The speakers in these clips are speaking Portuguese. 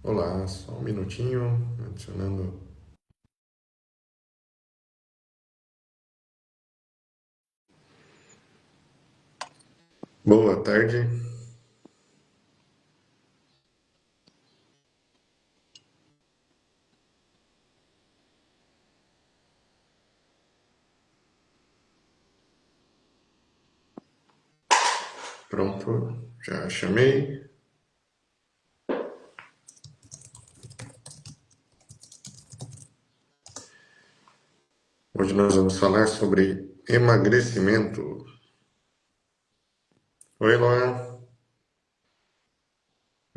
Olá, só um minutinho, adicionando. Boa tarde. Pronto, já chamei. Hoje nós vamos falar sobre emagrecimento. Oi, Luan.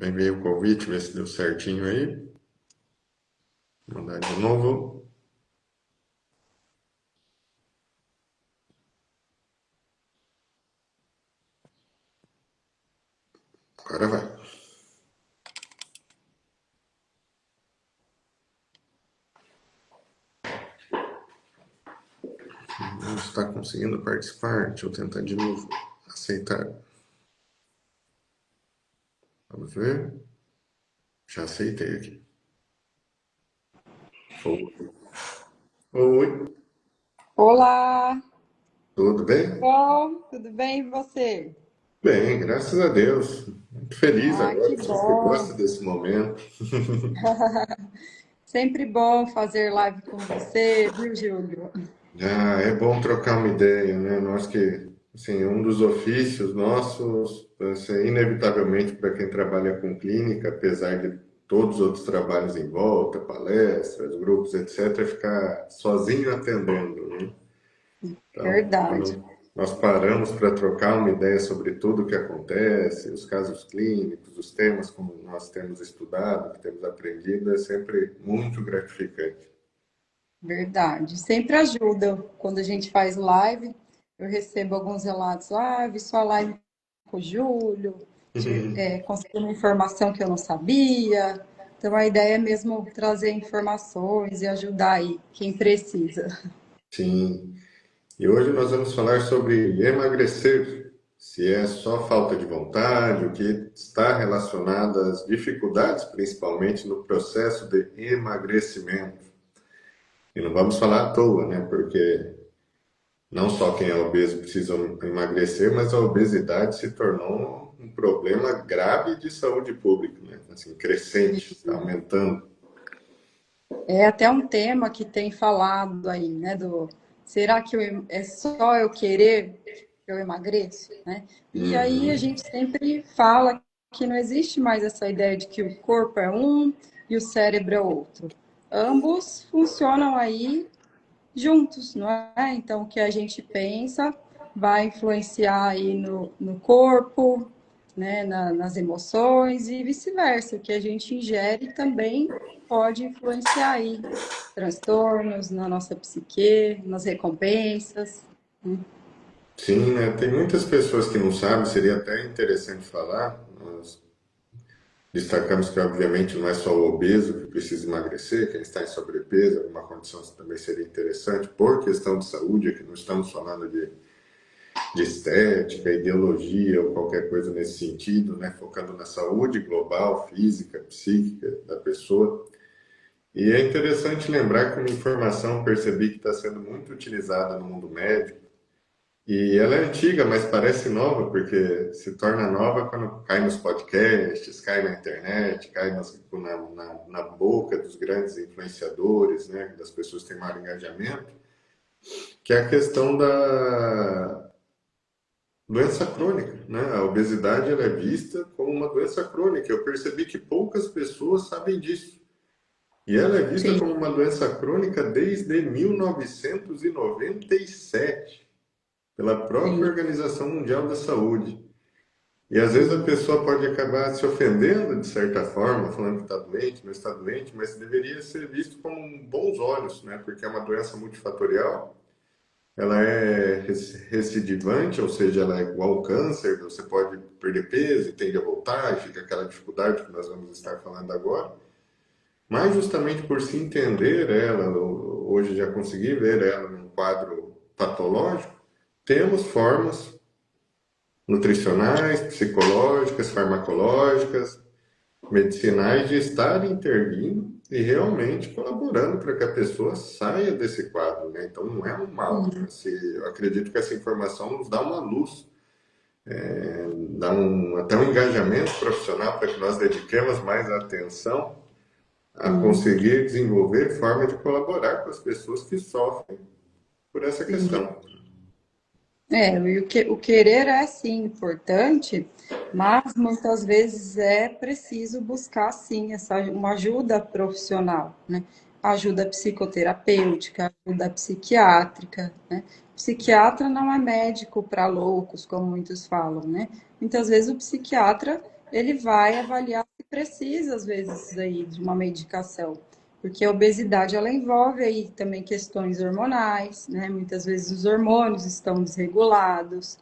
Enviei o convite, ver se deu certinho aí. Vou mandar de novo. Agora vai. Não está conseguindo participar. Deixa eu tentar de novo. Aceitar. Vamos ver. Já aceitei aqui. Oi. Oi. Olá, Tudo bem? bom? Tudo bem e você? Bem, graças a Deus. Muito feliz Ah, que agora. Sempre gosto bom. desse momento. Sempre bom fazer live com você, viu, Júlio? Ah, é bom trocar uma ideia, né? Nós que, assim, um dos ofícios nossos, assim, inevitavelmente para quem trabalha com clínica, apesar de todos os outros trabalhos em volta, palestras, grupos, etc., é ficar sozinho atendendo, né? Então, Verdade, quando nós paramos para trocar uma ideia sobre tudo o que acontece, os casos clínicos, os temas como nós temos estudado, que temos aprendido, é sempre muito gratificante. verdade. Sempre ajuda. Quando a gente faz live, eu recebo alguns relatos. Ah, vi sua live com o Júlio, consegui uma informação que eu não sabia. Então, a ideia é mesmo trazer informações e ajudar aí quem precisa. Sim. E hoje nós vamos falar sobre emagrecer, se é só falta de vontade, o que está relacionado às dificuldades, principalmente no processo de emagrecimento. E não vamos falar à toa, né? Porque não só quem é obeso precisa emagrecer, mas a obesidade se tornou um problema grave de saúde pública, né? Assim, crescente, está aumentando. É até um tema que tem falado aí, né? Será que é só eu querer que eu emagreço, né? E aí a Uhum. gente sempre fala que não existe mais essa ideia de que o corpo é um e o cérebro é outro. Ambos funcionam aí juntos, não é? Então, o que a gente pensa vai influenciar aí no corpo, né, nas emoções e vice-versa. O que a gente ingere também pode influenciar aí transtornos na nossa psique, nas recompensas. Sim, né? Tem muitas pessoas que não sabem, seria até interessante falar. Nós destacamos que, obviamente, não é só o obeso que precisa emagrecer, quem está em sobrepeso, alguma condição também seria interessante, por questão de saúde, aqui não estamos falando de estética, ideologia ou qualquer coisa nesse sentido, né? Focando na saúde global, física, psíquica da pessoa. E é interessante lembrar que uma informação percebi que está sendo muito utilizada no mundo médico, e ela é antiga, mas parece nova, porque se torna nova quando cai nos podcasts, cai na internet, cai na boca dos grandes influenciadores, né, das pessoas que têm maior engajamento, que é a questão da doença crônica, né? A obesidade ela é vista como uma doença crônica. Eu percebi que poucas pessoas sabem disso. E ela é vista Sim, como uma doença crônica desde 1997, pela própria sim. Organização Mundial da Saúde. E às vezes a pessoa pode acabar se ofendendo de certa forma, falando que está doente, não está doente, mas deveria ser visto com bons olhos, né? Porque é uma doença multifatorial, ela é recidivante, ou seja, ela é igual ao câncer, você pode perder peso e tende a voltar, e fica aquela dificuldade que nós vamos estar falando agora. Mas justamente por se entender ela, hoje já consegui ver ela num quadro patológico, temos formas nutricionais, psicológicas, farmacológicas, medicinais de estar intervindo e realmente colaborando para que a pessoa saia desse quadro, né? Então não é um mal. Sim. Eu acredito que essa informação nos dá uma luz, dá até um engajamento profissional para que nós dediquemos mais atenção a Sim. conseguir desenvolver forma de colaborar com as pessoas que sofrem por essa Sim. questão. E o querer é sim importante, mas muitas vezes é preciso buscar sim uma ajuda profissional, né? Ajuda psicoterapêutica, ajuda psiquiátrica, né? Psiquiatra não é médico para loucos, como muitos falam, né? Muitas vezes o psiquiatra ele vai avaliar se precisa às vezes aí de uma medicação. Porque a obesidade ela envolve aí também questões hormonais, né? Muitas vezes os hormônios estão desregulados,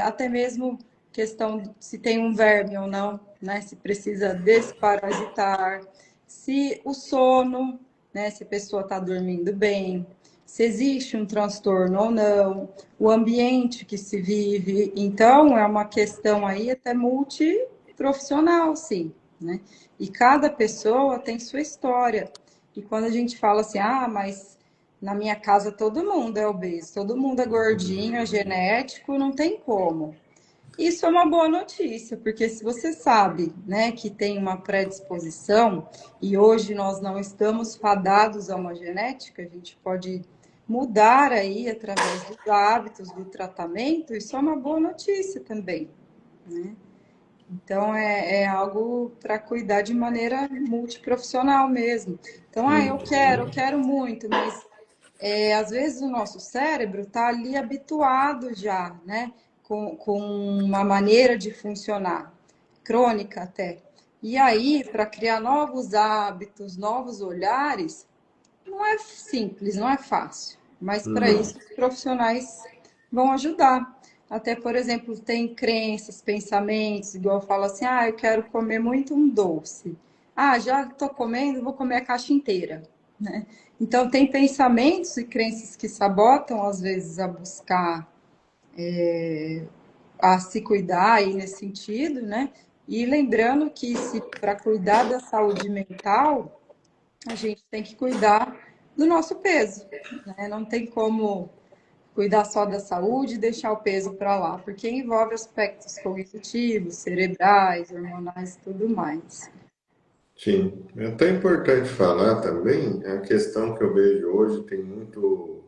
até mesmo questão de se tem um verme ou não, né? Se precisa desparasitar, se o sono, né? Se a pessoa está dormindo bem, se existe um transtorno ou não, o ambiente que se vive. Então, é uma questão aí até multiprofissional, sim, né? E cada pessoa tem sua história. E quando a gente fala assim, ah, mas na minha casa todo mundo é obeso, todo mundo é gordinho, é genético, não tem como. Isso é uma boa notícia, porque se você sabe, né, que tem uma predisposição e hoje nós não estamos fadados a uma genética, a gente pode mudar aí através dos hábitos, do tratamento, isso é uma boa notícia também, né? Então, é algo para cuidar de maneira multiprofissional mesmo. Então, eu quero muito, mas às vezes o nosso cérebro está ali habituado já, né? Com uma maneira de funcionar, crônica até. E aí, para criar novos hábitos, novos olhares, não é simples, não é fácil, mas para Não. isso os profissionais vão ajudar. Até, por exemplo, tem crenças, pensamentos, igual eu falo assim, ah, eu quero comer muito um doce. Ah, já estou comendo, vou comer a caixa inteira, né? Então, tem pensamentos e crenças que sabotam, às vezes, a buscar, a se cuidar aí nesse sentido, né? E lembrando que se para cuidar da saúde mental, a gente tem que cuidar do nosso peso, né? Não tem como cuidar só da saúde e deixar o peso para lá, porque envolve aspectos cognitivos, cerebrais, hormonais e tudo mais. Sim, é até importante falar também a questão que eu vejo hoje tem muito.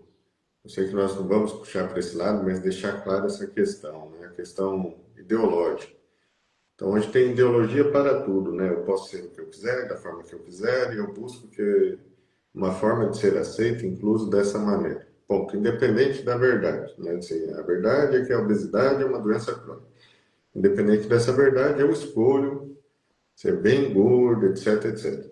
Eu sei que nós não vamos puxar para esse lado, mas deixar claro essa questão, né? A questão ideológica. Então, hoje tem ideologia para tudo, né? Eu posso ser o que eu quiser, da forma que eu quiser, e eu busco que uma forma de ser aceito, incluso dessa maneira. Ponto, independente da verdade, né? Assim, a verdade é que a obesidade é uma doença crônica. Independente dessa verdade, eu escolho ser bem gordo, etc, etc.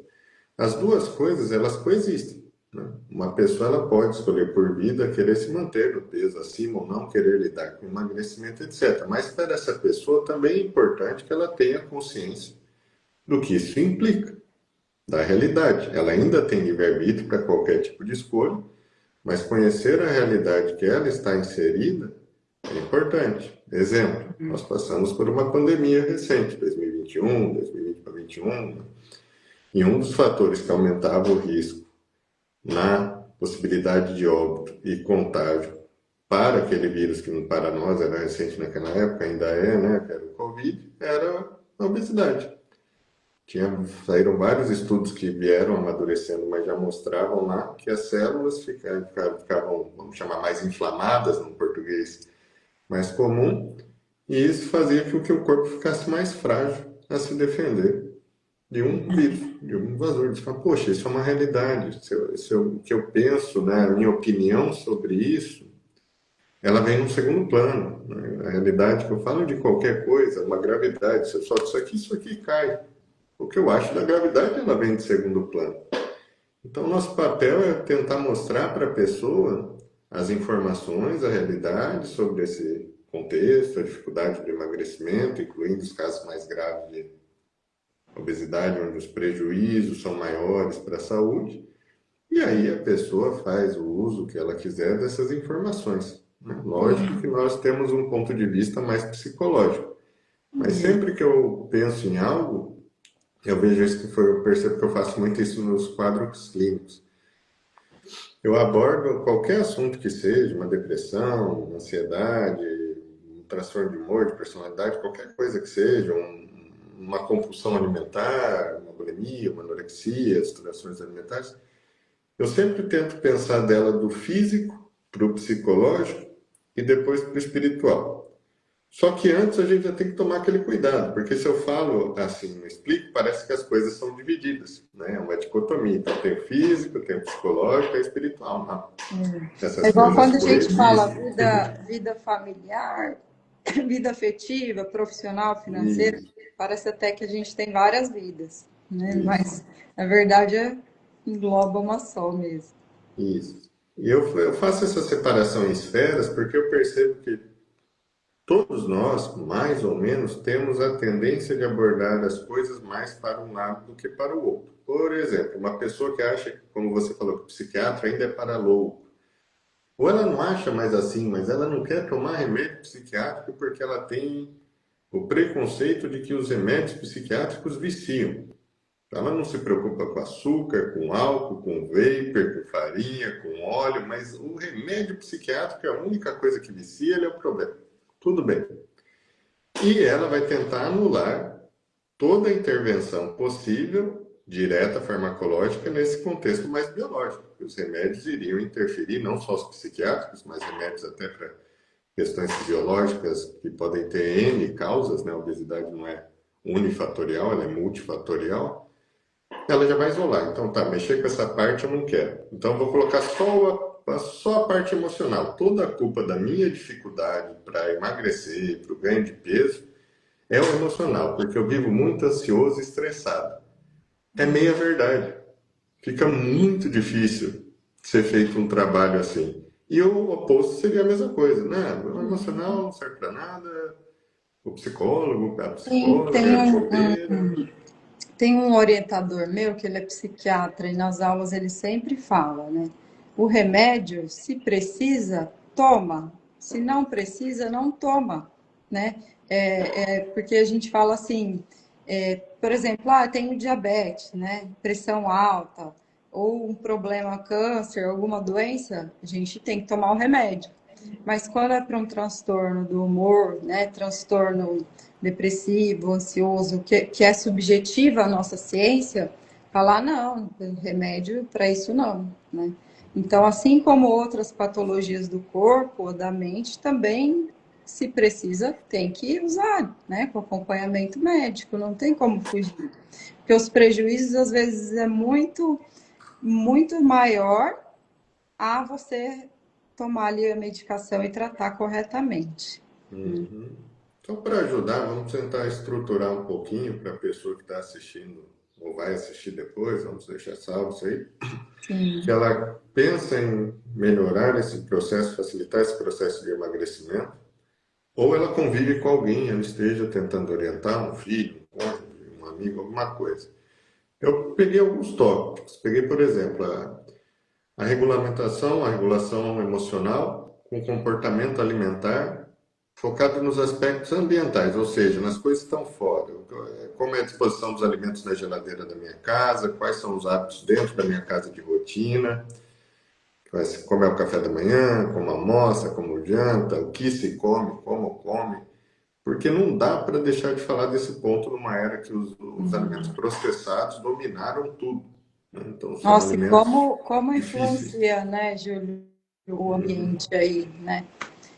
As duas coisas, elas coexistem. Né? Uma pessoa ela pode escolher por vida querer se manter no peso acima ou não, querer lidar com emagrecimento, etc. Mas para essa pessoa também é importante que ela tenha consciência do que isso implica, da realidade. Ela ainda tem livre-arbítrio para qualquer tipo de escolha, mas conhecer a realidade que ela está inserida é importante. Exemplo, nós passamos por uma pandemia recente, 2021, 2020 para 2021, e um dos fatores que aumentava o risco na possibilidade de óbito e contágio para aquele vírus que para nós era recente naquela época, ainda é, né, que era o Covid, era a obesidade. Saíram vários estudos que vieram amadurecendo, mas já mostravam lá que as células ficavam, vamos chamar, mais inflamadas, no português mais comum, e isso fazia com que o corpo ficasse mais frágil a se defender de um vírus, de um invasor. Você fala, poxa, isso é uma realidade. O que eu penso, né, a minha opinião sobre isso, ela vem num segundo plano. Né? A realidade que eu falo de qualquer coisa, uma gravidade, se eu solto isso aqui cai. O que eu acho da gravidade, ela vem de segundo plano. Então, nosso papel é tentar mostrar para a pessoa as informações, a realidade sobre esse contexto, a dificuldade do emagrecimento, incluindo os casos mais graves de obesidade, onde os prejuízos são maiores para a saúde, e aí a pessoa faz o uso que ela quiser dessas informações. Né? Lógico que nós temos um ponto de vista mais psicológico, mas Uhum. sempre que eu penso em algo, Eu vejo isso que foi, eu percebo que eu faço muito isso nos quadros clínicos. Eu abordo qualquer assunto que seja, uma depressão, uma ansiedade, um transtorno de humor, de personalidade, qualquer coisa que seja, uma compulsão alimentar, uma bulimia, uma anorexia, as transtornos alimentares. Eu sempre tento pensar dela do físico para o psicológico e depois para o espiritual. Só que antes a gente já tem que tomar aquele cuidado, porque se eu falo assim, não explico, parece que as coisas são divididas, né? É uma dicotomia. Então tem o físico, tem o psicológico, tem o espiritual. Não. É Essas igual coisas quando a gente fala coexistem. vida familiar, vida afetiva, profissional, financeira, Isso, parece até que a gente tem várias vidas, né? isso, Mas na verdade engloba uma só mesmo. isso. E eu faço essa separação em esferas porque eu percebo que todos nós, mais ou menos, temos a tendência de abordar as coisas mais para um lado do que para o outro. Por exemplo, uma pessoa que acha, como você falou, que o psiquiatra ainda é para louco. Ou ela não acha mais assim, mas ela não quer tomar remédio psiquiátrico porque ela tem o preconceito de que os remédios psiquiátricos viciam. Ela não se preocupa com açúcar, com álcool, com vapor, com farinha, com óleo, mas o remédio psiquiátrico é a única coisa que vicia, ele é o problema. Tudo bem. E ela vai tentar anular toda a intervenção possível, direta farmacológica, nesse contexto mais biológico. Os remédios iriam interferir, não só os psiquiátricos, mas remédios até para questões fisiológicas que podem ter N causas, né? A obesidade não é unifatorial, ela é multifatorial. Ela já vai isolar. Então, tá, mexer com essa parte eu não quero. Então, eu vou colocar só a parte emocional. Toda a culpa da minha dificuldade para emagrecer, para o ganho de peso, é o emocional, porque eu vivo muito ansioso e estressado. É meia verdade. Fica muito difícil ser feito um trabalho assim. E o oposto seria a mesma coisa, né? O emocional não serve para nada, o psicólogo, a Sim, psicóloga, é a copeira. tem um orientador meu que ele é psiquiatra e nas aulas ele sempre fala, né? O remédio, se precisa, toma. Se não precisa, não toma, né? Porque a gente fala assim, por exemplo, tenho diabetes, né? Pressão alta, ou um problema câncer, alguma doença, a gente tem que tomar o remédio. Mas quando é para um transtorno do humor, né, transtorno depressivo, ansioso, que é subjetiva a nossa ciência, falar não, remédio para isso não, né? Então, assim como outras patologias do corpo ou da mente, também, se precisa, tem que usar, né, com acompanhamento médico, não tem como fugir. Porque os prejuízos, às vezes, é muito maior a você tomar ali a medicação e tratar corretamente. Então, para ajudar, vamos tentar estruturar um pouquinho para a pessoa que está assistindo ou vai assistir depois, vamos deixar salvo isso aí, que Sim. ela pensa em melhorar esse processo, facilitar esse processo de emagrecimento, ou ela convive com alguém, ela esteja tentando orientar um filho, um cônjuge, um amigo, alguma coisa. Eu peguei alguns tópicos. Peguei, por exemplo, a regulamentação, a regulação emocional com comportamento alimentar focado nos aspectos ambientais, ou seja, nas coisas que estão fora. Como é a disposição dos alimentos na geladeira da minha casa, quais são os hábitos dentro da minha casa de rotina, como é o café da manhã, como almoça, como janta, o que se come, como come. Porque não dá para deixar de falar desse ponto numa era que os alimentos processados dominaram tudo, né? Então são Nossa, e alimentos como difíceis. influencia, né, Júlio, o ambiente aí, né?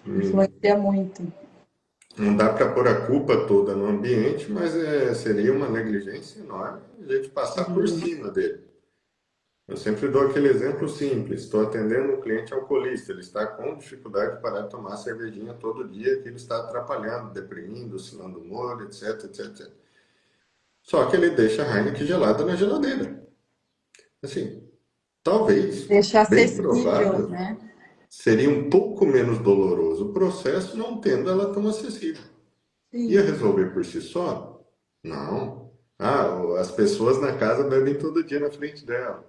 Influencia muito. Não dá para pôr a culpa toda no ambiente, mas seria uma negligência enorme a gente passar por Sim. cima dele. Eu sempre dou aquele exemplo simples. Estou atendendo um cliente alcoolista, ele está com dificuldade de parar de tomar cervejinha todo dia, que ele está atrapalhando, deprimindo, oscilando o humor, etc, etc, etc. Só que ele deixa a Heineken gelada na geladeira. Assim, talvez, Deixar bem acessível, provável, né? seria um pouco menos doloroso o processo não tendo ela tão acessível. Ia Sim. resolver por si só? Não. Ah, as pessoas na casa bebem todo dia na frente dela.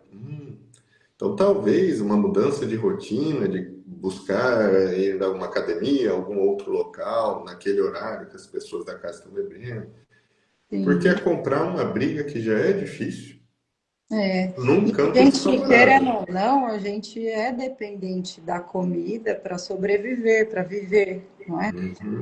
Então, talvez uma mudança de rotina, de buscar ir a uma academia, algum outro local, naquele horário que as pessoas da casa estão bebendo. Porque é sim. comprar uma briga que já é difícil É, num e campo a gente, querendo desfavorável. ou não, a gente é dependente da comida para sobreviver, para viver, não é?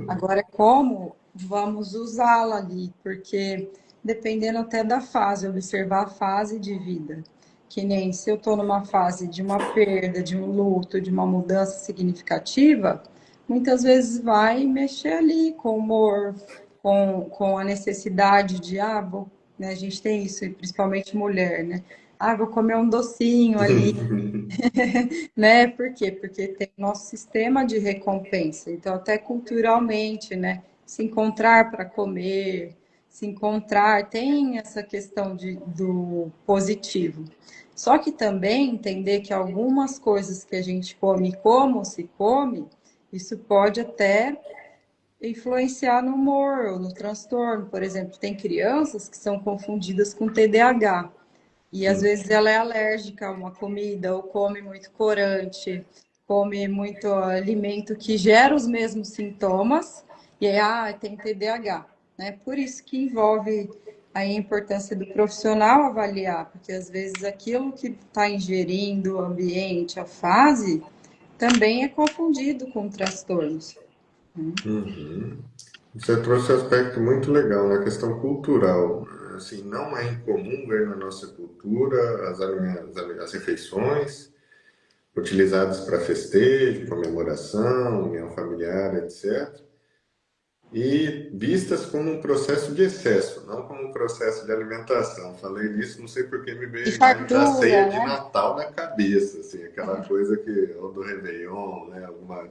Agora, como vamos usá-la ali? Porque dependendo até da fase, observar a fase de vida. Que nem se eu estou numa fase de uma perda, de um luto, de uma mudança significativa, muitas vezes vai mexer ali com o humor, com a necessidade de, né, a gente tem isso, e principalmente mulher, né? Vou comer um docinho ali, né? Por quê? Porque tem nosso sistema de recompensa. Então, até culturalmente, né? Se encontrar para comer, se encontrar, tem essa questão do positivo. Só que também entender que algumas coisas que a gente come, como se come, isso pode até influenciar no humor ou no transtorno. Por exemplo, tem crianças que são confundidas com TDAH. E às vezes ela é alérgica a uma comida, ou come muito corante, come muito alimento que gera os mesmos sintomas, e aí, tem TDAH, né? Por isso que envolve aí a importância do profissional avaliar, porque às vezes aquilo que está ingerindo, o ambiente, a fase, também é confundido com transtornos. Você trouxe um aspecto muito legal na questão cultural. Assim, não é incomum ver na nossa cultura as refeições utilizadas para festejo, comemoração, união familiar, etc. E vistas como um processo de excesso, não como um processo de alimentação. Falei nisso, não sei porque me veio E a imagem da ceia fartura, de né? Natal na cabeça, assim, aquela coisa que, ou do Réveillon, né, alguma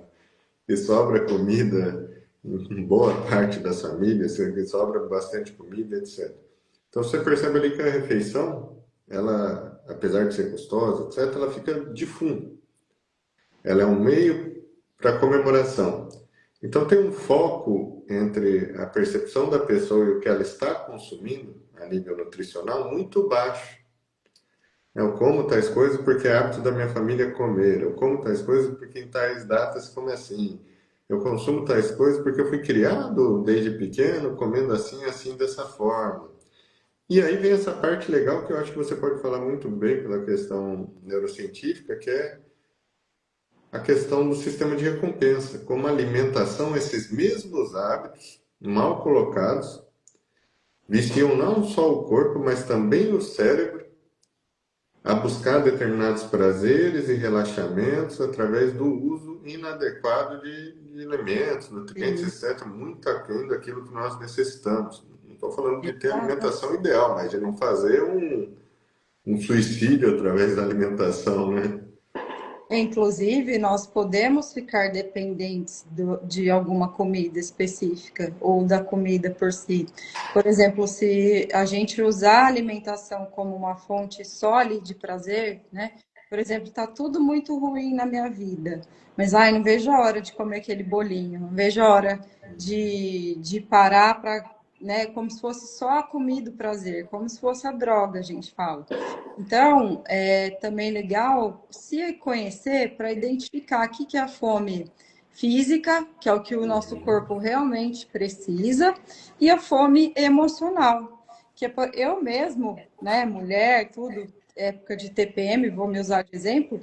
que sobra comida em boa parte das famílias, que sobra bastante comida, etc. Então você percebe ali que a refeição, ela, apesar de ser custosa, etc., ela fica de fundo. Ela é um meio para comemoração. Então tem um foco entre a percepção da pessoa e o que ela está consumindo a nível nutricional muito baixo. Eu como tais coisas porque é hábito da minha família comer. Eu como tais coisas porque em tais datas come assim. Eu consumo tais coisas porque eu fui criado desde pequeno comendo assim, assim, dessa forma. E aí vem essa parte legal que eu acho que você pode falar muito bem pela questão neurocientífica, que é a questão do sistema de recompensa. Como a alimentação, esses mesmos hábitos mal colocados viciam não só o corpo, mas também o cérebro a buscar determinados prazeres e relaxamentos através do uso inadequado de elementos, nutrientes, Sim, etc., muito aquém daquilo que nós necessitamos. Não estou falando de ter exatamente. alimentação ideal, mas de não fazer um suicídio através da alimentação, né? Inclusive, nós podemos ficar dependentes de alguma comida específica ou da comida por si. Por exemplo, se a gente usar a alimentação como uma fonte sólida de prazer, né? Por exemplo, está tudo muito ruim na minha vida, mas não vejo a hora de comer aquele bolinho, não vejo a hora de parar para, né? Como se fosse só a comida do prazer, como se fosse a droga, a gente fala. Então, é também legal se conhecer para identificar o que que é a fome física, que é o que o nosso corpo realmente precisa, e a fome emocional, que é eu mesmo, né, mulher, tudo, época de TPM, vou me usar de exemplo,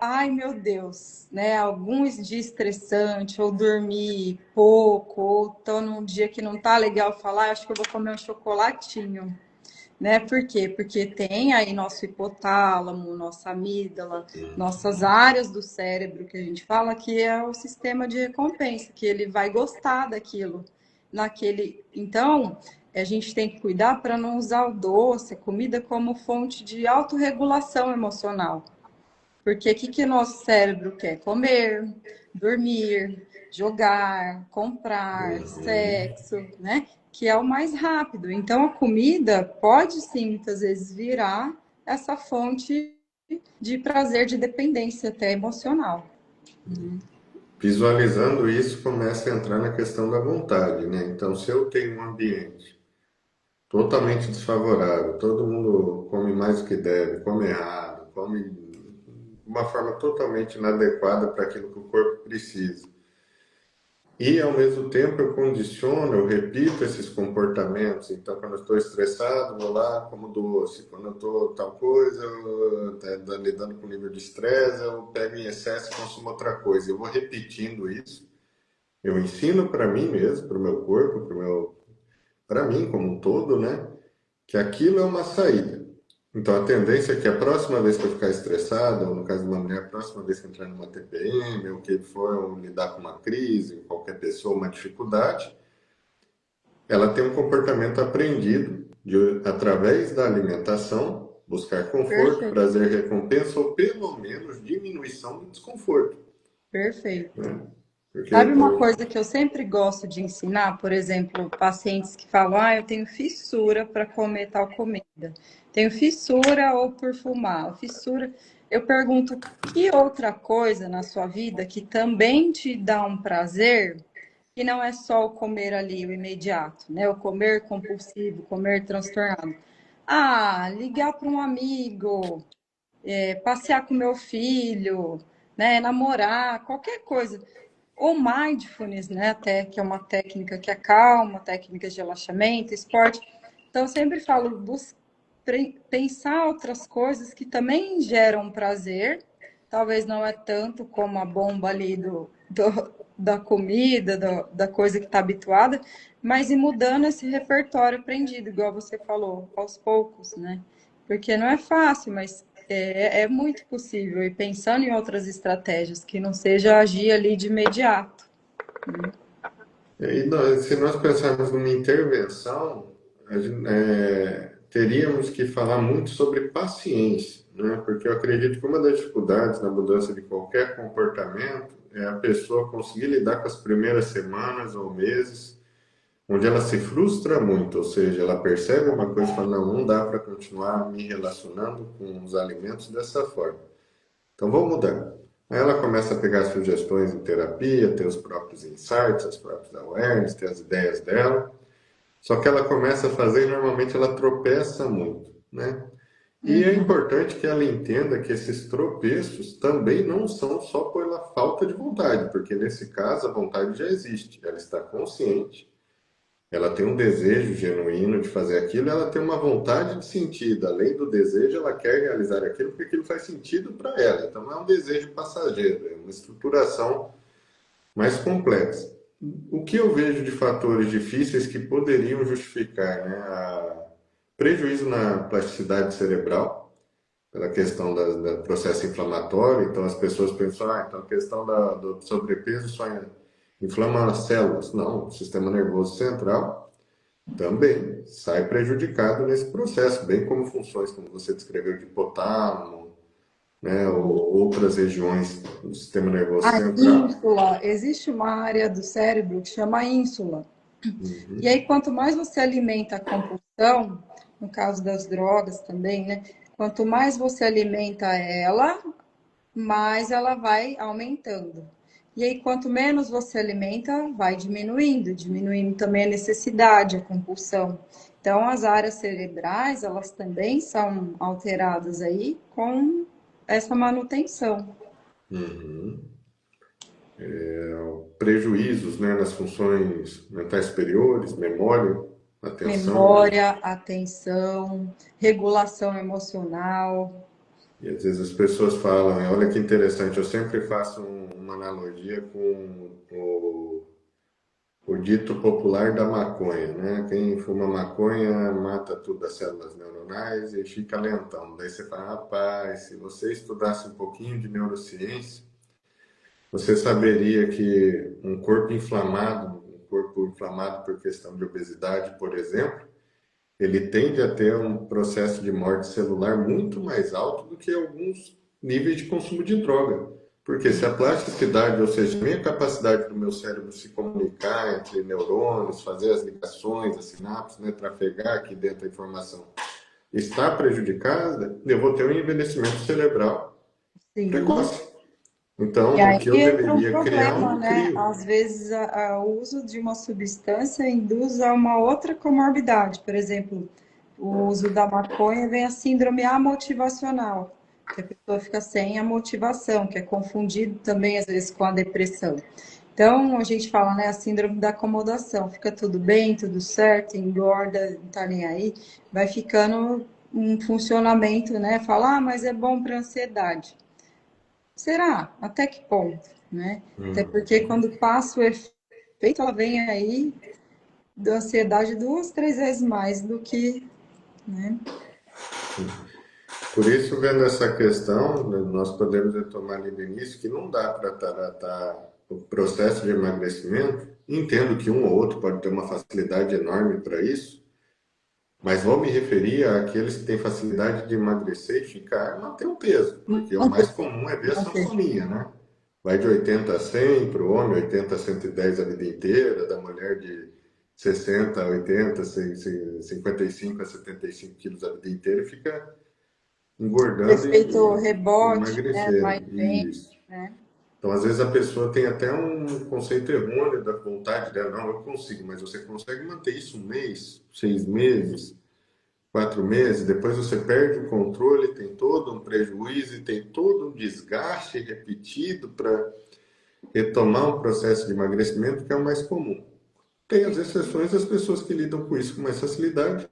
ai meu Deus, né, alguns dias estressante, ou dormir pouco, ou tô num dia que não tá legal falar, acho que eu vou comer um chocolatinho, né? Por quê? Porque tem aí nosso hipotálamo, nossa amígdala, nossas áreas do cérebro que a gente fala que é o sistema de recompensa, que ele vai gostar daquilo, naquele. Então, a gente tem que cuidar para não usar o doce, a comida como fonte de autorregulação emocional. Porque o que, que o nosso cérebro quer? Comer, dormir, jogar, comprar, sexo, né? Que é o mais rápido. Então, a comida pode sim, muitas vezes, virar essa fonte de prazer, de dependência até emocional. Visualizando isso, começa a entrar na questão da vontade, né? Então, se eu tenho um ambiente totalmente desfavorável, todo mundo come mais do que deve, come errado, come de uma forma totalmente inadequada para aquilo que o corpo precisa. E, ao mesmo tempo, eu condiciono, eu repito esses comportamentos. Então, quando eu estou estressado, vou lá, como doce. Quando eu estou tal coisa, lidando com nível de estresse, eu pego em excesso e consumo outra coisa. Eu vou repetindo isso. Eu ensino para mim mesmo, para o meu corpo, para mim como um todo, né? Que aquilo é uma saída. Então, a tendência é que a próxima vez que eu ficar estressado, ou no caso de uma mulher, a próxima vez que entrar numa TPM, ou que for ou lidar com uma crise, qualquer pessoa, uma dificuldade, ela tem um comportamento aprendido de, através da alimentação, buscar conforto, Perfeito, prazer, recompensa, ou pelo menos diminuição do desconforto. perfeito. Né? Porque Sabe uma coisa que eu sempre gosto de ensinar, por exemplo, pacientes que falam, eu tenho fissura para comer tal comida. Tenho fissura ou por fumar, fissura. Eu pergunto, que outra coisa na sua vida que também te dá um prazer, que não é só o comer ali, o imediato, né? O comer compulsivo, comer transtornado. Ah, ligar para um amigo, passear com meu filho, né? Namorar, qualquer coisa. O mindfulness, né, até que é uma técnica que acalma, técnicas de relaxamento, esporte. Então, eu sempre falo, pensar outras coisas que também geram prazer. Talvez não é tanto como a bomba ali da comida, da coisa que está habituada, mas ir mudando esse repertório aprendido, igual você falou, aos poucos, né? Porque não é fácil, mas é muito possível. E pensando em outras estratégias, que não seja agir ali de imediato. se nós pensarmos numa intervenção, teríamos que falar muito sobre paciência, né? Porque eu acredito que uma das dificuldades na mudança de qualquer comportamento é a pessoa conseguir lidar com as primeiras semanas ou meses, onde ela se frustra muito, ou seja, ela percebe uma coisa e fala, não, não dá para continuar me relacionando com os alimentos dessa forma. Então vamos mudar. Aí ela começa a pegar sugestões em terapia, ter os próprios insights, as próprias awareness, ter as ideias dela. Só que ela começa a fazer e normalmente ela tropeça muito, né? E é Uhum. importante que ela entenda que esses tropeços também não são só pela falta de vontade, porque nesse caso a vontade já existe, ela está consciente, ela tem um desejo genuíno de fazer aquilo, ela tem uma vontade de sentido. Além do desejo, ela quer realizar aquilo porque aquilo faz sentido para ela. Então, não é um desejo passageiro, é uma estruturação mais complexa. O que eu vejo de fatores difíceis que poderiam justificar, né, prejuízo na plasticidade cerebral, pela questão do processo inflamatório. Então, as pessoas pensam, então a questão do sobrepeso só inflama as células. Não, o sistema nervoso central também sai prejudicado nesse processo, bem como funções, como você descreveu, de hipotálamo, né, ou outras regiões do sistema nervoso A central. ínsula, existe uma área do cérebro que chama ínsula. E Uhum, aí, quanto mais você alimenta a compulsão, no caso das drogas também, né? Quanto mais você alimenta ela, mais ela vai aumentando. E aí, quanto menos você alimenta, vai diminuindo, diminuindo também a necessidade, a compulsão. Então, as áreas cerebrais, elas também são alteradas aí com essa manutenção. uhum. Prejuízos, né, nas funções mentais superiores, memória, atenção, né? Memória, atenção, regulação emocional. E às vezes as pessoas falam, olha que interessante, eu sempre faço uma analogia com o dito popular da maconha, né? Quem fuma maconha mata tudo as células neuronais e fica lentão. Daí você fala, rapaz, se você estudasse um pouquinho de neurociência, você saberia que um corpo inflamado por questão de obesidade, por exemplo, ele tende a ter um processo de morte celular muito mais alto do que alguns níveis de consumo de droga. Porque se a plasticidade, ou seja, a minha capacidade do meu cérebro se comunicar entre neurônios, fazer as ligações, as sinapses, né, trafegar aqui dentro da informação, está prejudicada, eu vou ter um envelhecimento cerebral Sim. precoce. E Então, o aí que eu entra um deveria criar, eu problema, não né? crio. Às vezes o uso de uma substância induz a uma outra comorbidade. Por exemplo, o uso da maconha vem a síndrome amotivacional, que a pessoa fica sem a motivação, que é confundido também às vezes com a depressão. Então, a gente fala, né, a síndrome da acomodação, fica tudo bem, tudo certo, engorda, não tá nem aí, vai ficando um funcionamento, né, fala, ah, mas é bom para ansiedade. Será? Até que ponto, né? Até porque Uhum. quando passa o efeito, ela vem aí da ansiedade 2, 3 vezes mais do que, né? Por isso, vendo essa questão, né, nós podemos retomar ali no início que não dá para tratar o processo de emagrecimento. Entendo que um ou outro pode ter uma facilidade enorme para isso, mas vou me referir àqueles que têm facilidade de emagrecer e ficar, manter o peso, porque o mais Manter, comum é ver a manter. sanfoninha, né? Vai de 80 a 100 para o homem, 80 a 110 a vida inteira, da mulher de 60 a 80, 55 a 75 quilos a vida inteira e fica engordando Efeito e rebote, né? Vai emagrecendo. bem, Isso. né? Então, às vezes, a pessoa tem até um conceito errôneo da vontade dela. Não, eu consigo, mas você consegue manter isso um mês, 6 meses, 4 meses, depois você perde o controle, tem todo um prejuízo e tem todo um desgaste repetido para retomar um processo de emagrecimento que é o mais comum. Tem as exceções das pessoas que lidam com isso com mais facilidade,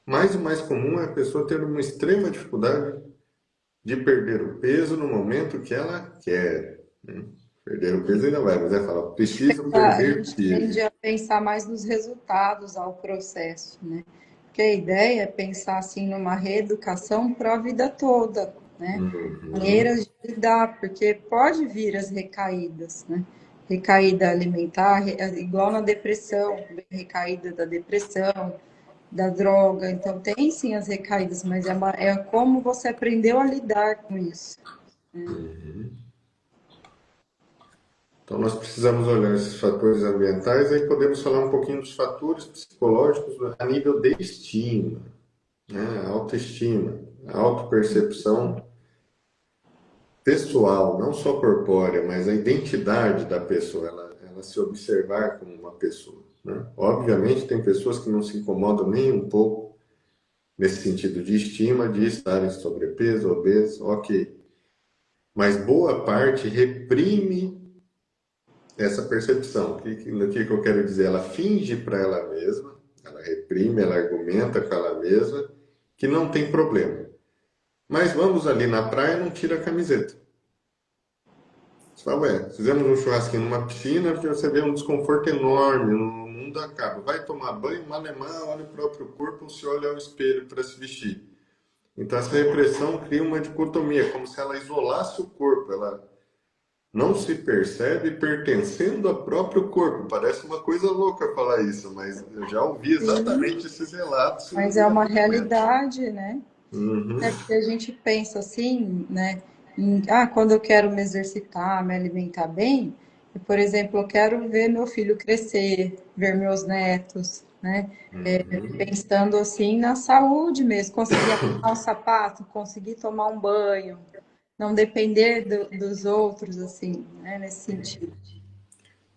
mas o mais comum é a pessoa ter uma extrema dificuldade de perder o peso no momento que ela quer, né? Perder o peso ainda vai, mas é falar, preciso A perder gente tende peso. a pensar mais nos resultados ao processo, né? Porque a ideia é pensar assim numa reeducação para a vida toda, né? Uhum. Maneiras de lidar, porque pode vir as recaídas, né? Recaída alimentar, igual na depressão, recaída da depressão, da droga. Então tem sim as recaídas, mas é como você aprendeu a lidar com isso. Então, nós precisamos olhar esses fatores ambientais, aí podemos falar um pouquinho dos fatores psicológicos a nível de estima, né? A autoestima, a autopercepção pessoal, não só corpórea, mas a identidade da pessoa, ela se observar como uma pessoa, né? Obviamente, tem pessoas que não se incomodam nem um pouco nesse sentido de estima, de estarem sobrepeso, obeso, ok. Mas boa parte reprime essa percepção. O que eu quero dizer? Ela finge para ela mesma, ela reprime, ela argumenta com ela mesma que não tem problema. Mas vamos ali na praia e não tira a camiseta. Você fala, ué, fizemos um churrasquinho numa piscina, que você vê um desconforto enorme, o mundo acaba. Vai tomar banho, malemar, olha o próprio corpo, se olha ao espelho para se vestir. Então essa repressão cria uma dicotomia, como se ela isolasse o corpo, ela não se percebe pertencendo ao próprio corpo. Parece uma coisa louca falar isso, mas eu já ouvi Sim, exatamente esses relatos mas e é uma argumentos. realidade, né? Uhum, É porque a gente pensa assim, né? Quando eu quero me exercitar, me alimentar bem, por exemplo, eu quero ver meu filho crescer, ver meus netos, né? uhum. Pensando assim na saúde mesmo, conseguir amarrar um sapato, conseguir tomar um banho, não depender dos outros, assim, né? Nesse sentido.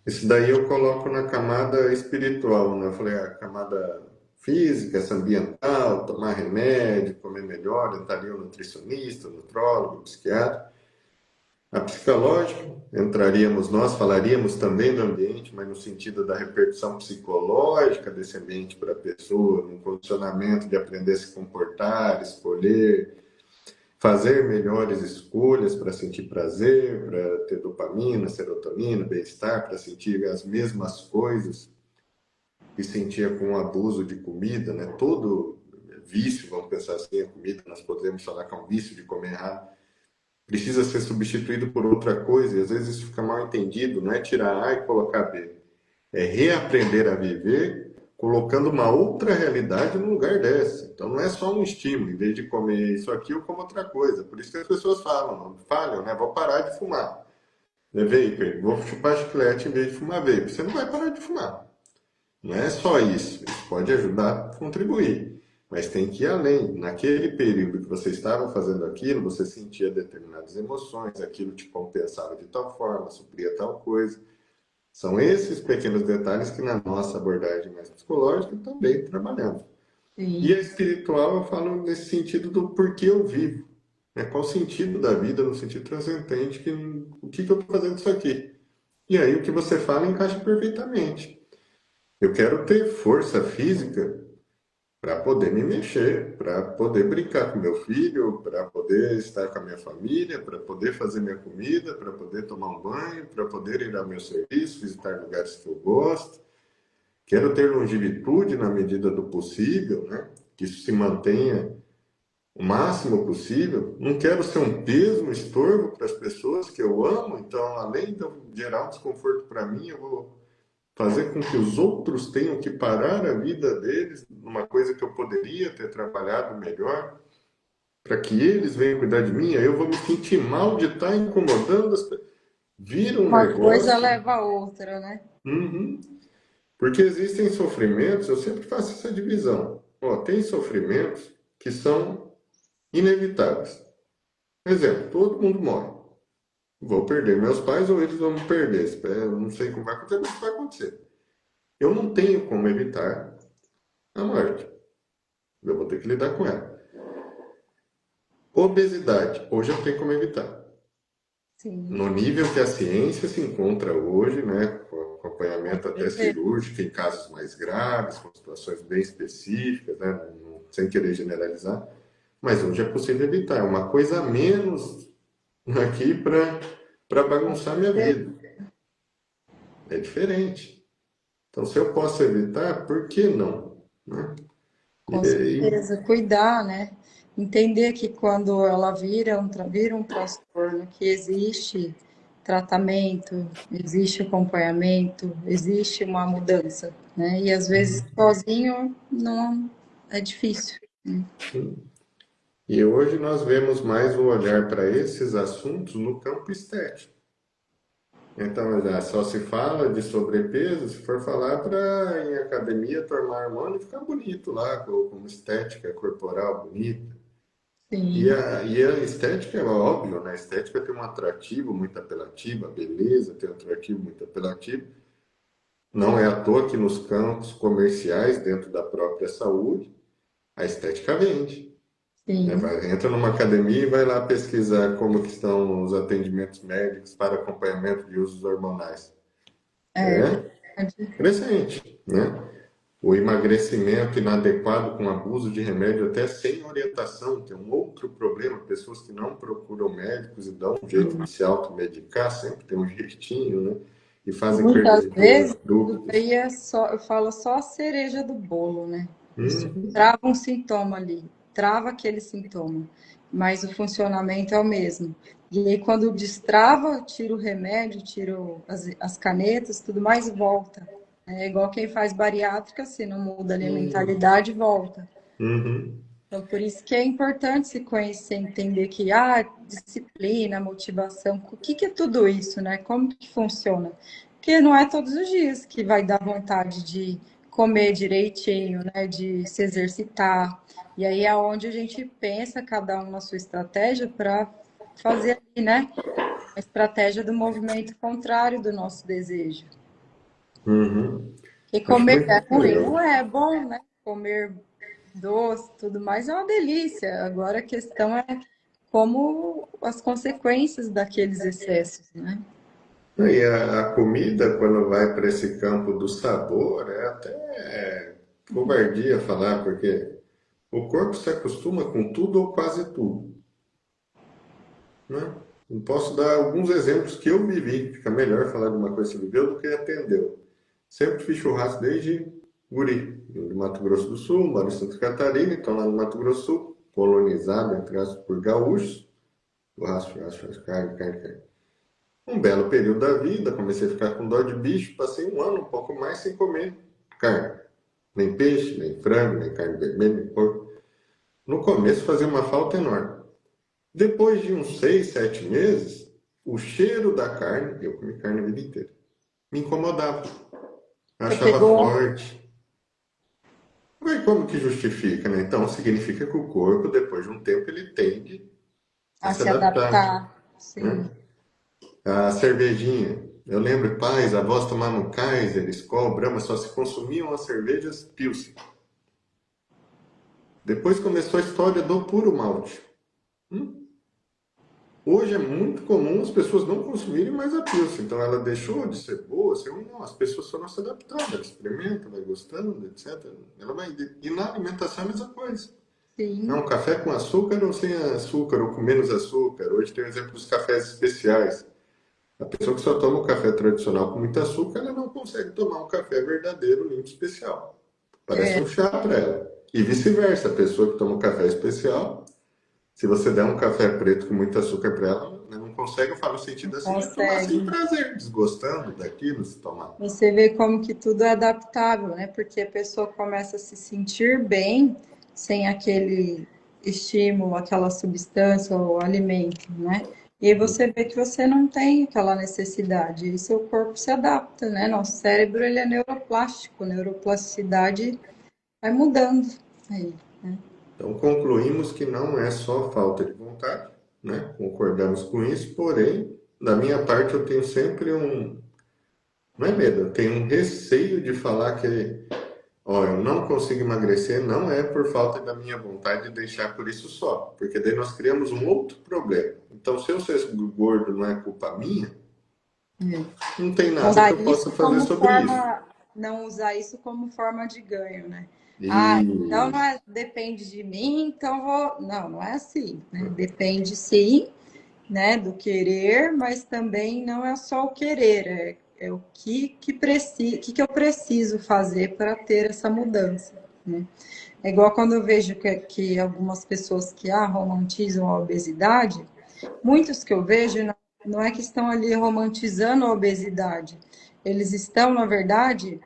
Isso daí eu coloco na camada espiritual, né? Eu falei, a camada física, essa ambiental, tomar remédio, comer melhor, entraria o nutricionista, o nutrólogo, o psiquiatra. A psicológica, entraríamos nós, falaríamos também do ambiente, mas no sentido da repercussão psicológica desse ambiente para a pessoa, no condicionamento de aprender a se comportar, escolher, fazer melhores escolhas para sentir prazer, para ter dopamina, serotonina, bem-estar, para sentir as mesmas coisas que sentia com o abuso de comida, né? Todo vício, vamos pensar assim, a comida, nós podemos falar que é um vício de comer errado, precisa ser substituído por outra coisa, e às vezes isso fica mal entendido, não é tirar A e colocar B, é reaprender a viver colocando uma outra realidade no lugar dessa. Então não é só um estímulo, em vez de comer isso aqui, eu como outra coisa. Por isso que as pessoas falham, né? Vou parar de fumar. Né? Vapor, vou chupar chiclete em vez de fumar vape. Você não vai parar de fumar. Não é só isso. Isso pode ajudar a contribuir. Mas tem que ir além. Naquele período que você estava fazendo aquilo, você sentia determinadas emoções, aquilo te compensava de tal forma, supria tal coisa. São esses pequenos detalhes que na nossa abordagem mais psicológica também trabalhamos. E a Sim. espiritual eu falo nesse sentido do porquê eu vivo. Né? Qual o sentido da vida no sentido transcendente, o que eu estou fazendo isso aqui? E aí o que você fala encaixa perfeitamente. Eu quero ter força física para poder me mexer, para poder brincar com meu filho, para poder estar com a minha família, para poder fazer minha comida, para poder tomar um banho, para poder ir ao meu serviço, visitar lugares que eu gosto. Quero ter longevidade na medida do possível, né? Que isso se mantenha o máximo possível. Não quero ser um peso, um estorvo para as pessoas que eu amo, então, além de eu gerar um desconforto para mim, eu vou fazer com que os outros tenham que parar a vida deles numa coisa que eu poderia ter trabalhado melhor, para que eles venham cuidar de mim, aí eu vou me sentir mal de estar incomodando as pessoas. Vira um Uma coisa negócio. leva a outra, né? Uhum. Porque existem sofrimentos, eu sempre faço essa divisão. Ó, tem sofrimentos que são inevitáveis. Exemplo, todo mundo morre. Vou perder meus pais ou eles vão me perder. Eu não sei como vai acontecer, mas vai acontecer. Eu não tenho como evitar a morte. Eu vou ter que lidar com ela. Obesidade, hoje eu tenho como evitar. Sim, No nível que a ciência se encontra hoje, né, com com acompanhamento até certeza. cirúrgico, em casos mais graves, com situações bem específicas, né, sem querer generalizar, mas hoje é possível evitar. É uma coisa a menos aqui para Com bagunçar minha certeza. vida. É diferente. Então, se eu posso evitar, por que não? Né? E, Com certeza, cuidar, né? Entender que quando ela vira um transtorno, que existe tratamento, existe acompanhamento, existe uma mudança, né? E às vezes sozinho não é difícil. Né? e hoje nós vemos mais o olhar para esses assuntos no campo estético. Então, já só se fala de sobrepeso se for falar para em academia tomar hormônio e ficar bonito lá, com estética corporal bonita. Sim, E a estética é óbvio, né? A estética tem um atrativo muito apelativo, a beleza tem um atrativo muito apelativo. Não é à toa que nos campos comerciais, dentro da própria saúde, a estética vende. Né? sim, Entra numa academia e vai lá pesquisar como que estão os atendimentos médicos para acompanhamento de usos hormonais. é É verdade. crescente, né? O emagrecimento inadequado com abuso de remédio até sem orientação, tem um outro problema, pessoas que não procuram médicos e dão um jeito de se automedicar, sempre tem um jeitinho, né? E fazem perdas Muitas de peso vezes isso abruptas. daí é só, eu falo só a cereja do bolo, né? Isso Hum, trava um sintoma ali, trava aquele sintoma, mas o funcionamento é o mesmo. E aí, quando destrava, tira o remédio, tira as canetas, tudo mais, volta. É igual quem faz bariátrica, se não muda ali a mentalidade, volta. uhum, Então, por isso que é importante se conhecer, entender que, disciplina, motivação, o que que é tudo isso, né? Como que funciona? Porque não é todos os dias que vai dar vontade de comer direitinho, né? De se exercitar. E aí é onde a gente pensa, cada um na sua estratégia, para fazer ali, né? A estratégia do movimento contrário do nosso desejo. uhum. E Acho comer muito é ruim? Não legal. é bom, né? Comer doce, tudo mais é uma delícia. Agora a questão é como as consequências daqueles excessos, né? E a comida, quando vai para esse campo do sabor, é até covardia falar, porque o corpo se acostuma com tudo ou quase tudo, né? Eu posso dar alguns exemplos que eu vivi. Fica melhor falar de uma coisa que você viveu do que atendeu. Sempre fiz churrasco desde guri, do Mato Grosso do Sul, moro em Santa Catarina, então lá no Mato Grosso do Sul, colonizado, entre aspas, por gaúchos. Churrasco, churrasco, churrasco, carne, carne, carne. Um belo período da vida, comecei a ficar com dó de bicho, passei um ano, um pouco mais, sem comer carne. Nem peixe, nem frango, nem carne vermelha, nem porco. No começo fazia uma falta enorme. Depois de uns 6, 7 meses, o cheiro da carne, eu comi carne a vida inteira, me incomodava. Eu Você achava pegou forte. Mas como que justifica, né? Então significa que o corpo, depois de um tempo, ele tende a a se se adaptar, adaptar, sim. né? A cervejinha. Eu lembro, pais, avós tomavam Kaiser, Skol, Brahma, só se consumiam as cervejas Pilsen. Depois começou a história do puro malte. Hum? Hoje é muito comum as pessoas não consumirem mais a pílula, então ela deixou de ser boa, assim, não, as pessoas foram se adaptando, ela experimenta, vai gostando, etc. Ela vai, e na alimentação é a mesma coisa. Sim, Não, café com açúcar ou sem açúcar, ou com menos açúcar. Hoje tem o exemplo dos cafés especiais. A pessoa que só toma o café tradicional com muito açúcar, ela não consegue tomar um café verdadeiro, limpo, especial. Parece é, um chá para ela. E vice-versa, a pessoa que toma um café especial, se você der um café preto com muito açúcar para ela, ela não consegue, eu falo no sentido assim, de tomar sem consegue. prazer, desgostando daquilo, se tomar. Você vê como que tudo é adaptável, né? Porque a pessoa começa a se sentir bem sem aquele estímulo, aquela substância ou alimento, né? E aí você vê que você não tem aquela necessidade e seu corpo se adapta, né? Nosso cérebro, ele é neuroplástico, neuroplasticidade vai mudando aí, né? Então concluímos que não é só falta de vontade, né? Concordamos com isso, porém, da minha parte eu tenho sempre um, não é medo, eu tenho um receio de falar que, ó, eu não consigo emagrecer, não é por falta da minha vontade de deixar por isso só, porque daí nós criamos um outro problema. Então, se eu ser gordo não é culpa minha, não tem Não nada que usar eu possa isso fazer como sobre isso. forma, não usar isso como forma de ganho, né? Ah, então não E é, depende de mim, então vou. Não, não é assim, né? Depende sim, né, do querer, mas também não é só o querer, é o que eu preciso fazer para ter essa mudança, né? É igual quando eu vejo que algumas pessoas que romantizam a obesidade, muitos que eu vejo não é que estão ali romantizando a obesidade, eles estão, na verdade,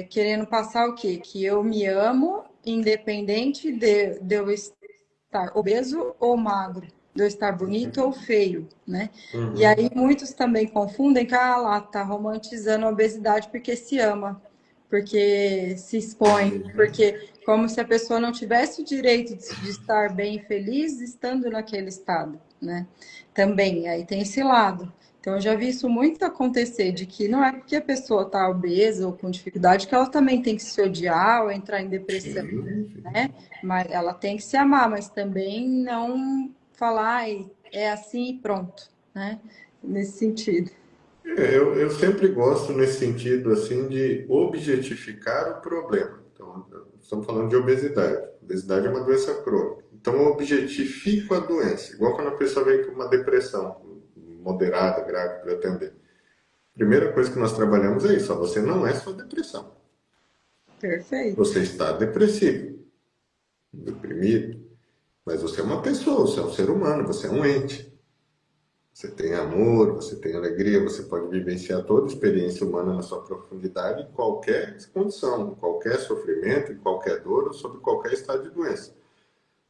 querendo passar o quê? Que eu me amo, independente de eu estar obeso ou magro, de eu estar bonito ou feio, né? E uhum, aí muitos também confundem que, lá, tá romantizando a obesidade porque se ama, porque se expõe, porque como se a pessoa não tivesse o direito de estar bem e feliz estando naquele estado, né? Também, aí tem esse lado. Então, eu já vi isso muito acontecer, de que não é porque a pessoa está obesa ou com dificuldade que ela também tem que se odiar ou entrar em depressão, sim, sim. né? Mas ela tem que se amar, mas também não falar, "Ai, é assim e pronto", né? Nesse sentido. Eu sempre gosto nesse sentido assim de objetificar o problema. Então, estamos falando de obesidade. Obesidade é uma doença crônica. Então, eu objetifico a doença. Igual quando a pessoa vem com uma depressão moderada, grave, para atender. Primeira coisa que nós trabalhamos é isso. Ó, você não é só depressão. Perfeito. Você está depressivo, deprimido, mas você é uma pessoa, você é um ser humano, você é um ente. Você tem amor, você tem alegria, você pode vivenciar toda a experiência humana na sua profundidade em qualquer condição, em qualquer sofrimento, em qualquer dor ou sob qualquer estado de doença.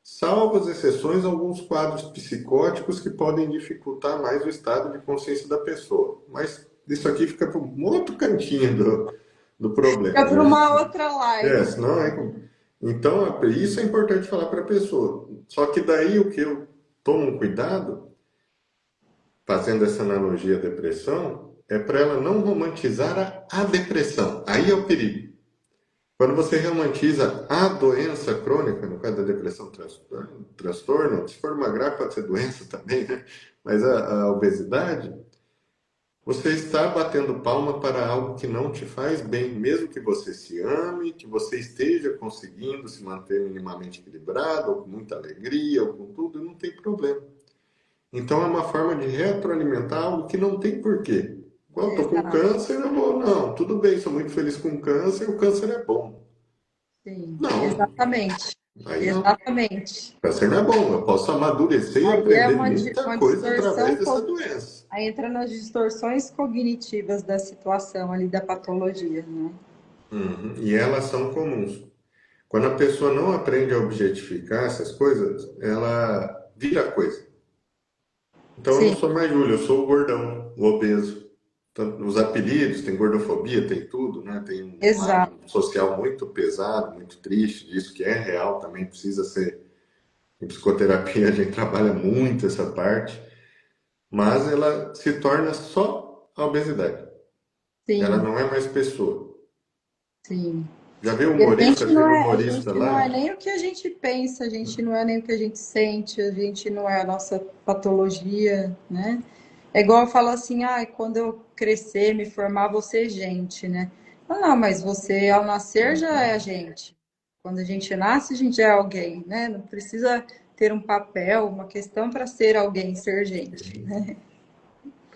Salvo as exceções, alguns quadros psicóticos que podem dificultar mais o estado de consciência da pessoa. Mas isso aqui fica para um outro cantinho do Fica problema, para né? uma outra live. Senão é. Então, isso é importante falar para a pessoa. Só que daí o que eu tomo um cuidado fazendo essa analogia à depressão, é para ela não romantizar a depressão. Aí é o perigo. Quando você romantiza a doença crônica, no caso da depressão, transtorno, se for uma grave pode ser doença também, né? Mas a obesidade, você está batendo palma para algo que não te faz bem, mesmo que você se ame, que você esteja conseguindo se manter minimamente equilibrado, ou com muita alegria, ou com tudo, não tem problema. Então é uma forma de retroalimentar algo que não tem porquê. Igual eu tô com Exato, câncer, eu vou, não, tudo bem, sou muito feliz com câncer, o câncer é bom. sim, Não, exatamente. aí não. Exatamente. Câncer não é bom, eu posso amadurecer e Aí é aprender muita uma coisa através distorção, dessa doença. aí entra nas distorções cognitivas da situação ali da patologia, né? Uhum. E elas são comuns. Quando a pessoa não aprende a objetificar essas coisas, ela vira coisa. Então eu não Sim, sou mais Júlio, eu sou o gordão, o obeso. Tanto os apelidos, tem gordofobia, tem tudo, né? Tem um exato. lado social muito pesado, muito triste disso, que é real, também precisa ser. Em psicoterapia a gente trabalha muito essa parte, mas ela se torna só a obesidade. Ela Sim, não é mais pessoa. sim. Já viu E humorista? Teve a humorista gente não é lá? nem o que a gente pensa, a gente não é nem o que a gente sente, a gente não é a nossa patologia, né? É igual eu falo assim, ah, quando eu crescer, me formar, vou ser gente, né? Não, mas você ao nascer já é a gente. Quando a gente nasce, a gente é alguém, né? Não precisa ter um papel, uma questão para ser alguém, ser gente.